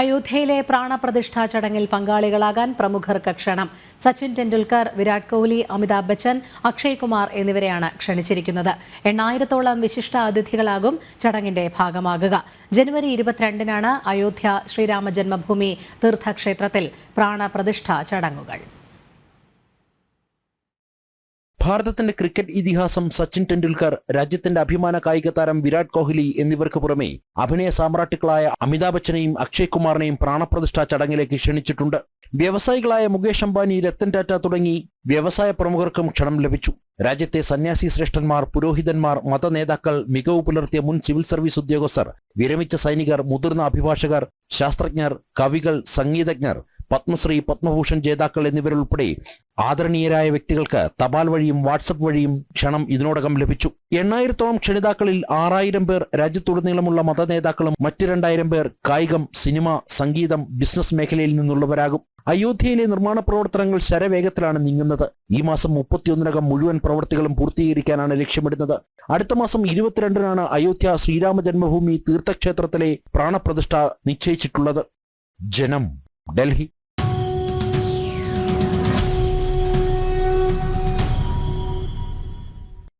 അയോധ്യയിലെ പ്രാണപ്രതിഷ്ഠാ ചടങ്ങിൽ പങ്കാളികളാകാൻ പ്രമുഖർക്ക് ക്ഷണം. സച്ചിൻ ടെണ്ടുൽക്കർ, വിരാട് കോഹ്ലി, അമിതാഭ് ബച്ചൻ, അക്ഷയ് കുമാർ എന്നിവരെയാണ് ക്ഷണിച്ചിരിക്കുന്നത്. 8,000-ഓളം വിശിഷ്ട അതിഥികളാകും ചടങ്ങിന്റെ ഭാഗമാകുക. ജനുവരി 22-നാണ് അയോധ്യ ശ്രീരാമ ജന്മഭൂമി തീർത്ഥക്ഷേത്രത്തിൽ പ്രാണപ്രതിഷ്ഠാ ചടങ്ങുകൾ. ഭാരതത്തിന്റെ ക്രിക്കറ്റ് ഇതിഹാസം സച്ചിൻ ടെണ്ടുൽക്കർ, രാജ്യത്തിന്റെ അഭിമാന കായിക താരം വിരാട് കോഹ്ലി എന്നിവർക്ക് പുറമെ അഭിനയ സാമ്രാട്ടുക്കളായ അമിതാഭ് ബച്ചനെയും അക്ഷയ് കുമാറിനെയും പ്രാണപ്രതിഷ്ഠാ ചടങ്ങിലേക്ക് ക്ഷണിച്ചിട്ടുണ്ട്. വ്യവസായികളായ മുകേഷ് അംബാനി, രത്തൻ ടാറ്റ തുടങ്ങി വ്യവസായ പ്രമുഖർക്കും ക്ഷണം ലഭിച്ചു. രാജ്യത്തെ സന്യാസി ശ്രേഷ്ഠന്മാർ, പുരോഹിതന്മാർ, മതനേതാക്കൾ, മികവ് പുലർത്തിയ മുൻ സിവിൽ സർവീസ് ഉദ്യോഗസ്ഥർ, വിരമിച്ച സൈനികർ, മുതിർന്ന അഭിഭാഷകർ, ശാസ്ത്രജ്ഞർ, കവികൾ, സംഗീതജ്ഞർ, പത്മശ്രീ, പത്മഭൂഷൺ ജേതാക്കൾ എന്നിവരുൾപ്പെടെ ആദരണീയരായ വ്യക്തികൾക്ക് തപാൽ വഴിയും വാട്സപ്പ് വഴിയും ക്ഷണം ഇതിനോടകം ലഭിച്ചു. 8,000-ഓളം ക്ഷണിതാക്കളിൽ 6,000 പേർ രാജ്യത്തുടനീളമുള്ള മതനേതാക്കളും മറ്റ് 2,000 പേർ കായികം, സിനിമ, സംഗീതം, ബിസിനസ് മേഖലയിൽ നിന്നുള്ളവരാകും. അയോധ്യയിലെ നിർമ്മാണ പ്രവർത്തനങ്ങൾ ശരവേഗത്തിലാണ് നീങ്ങുന്നത്. ഈ മാസം 31-നകം മുഴുവൻ പ്രവൃത്തികളും പൂർത്തീകരിക്കാനാണ് ലക്ഷ്യമിടുന്നത്. അടുത്ത മാസം 22-നാണ് അയോധ്യ ശ്രീരാമ ജന്മഭൂമി തീർത്ഥക്ഷേത്രത്തിലെ പ്രാണപ്രതിഷ്ഠ നിശ്ചയിച്ചിട്ടുള്ളത്. ജനം, ഡൽഹി.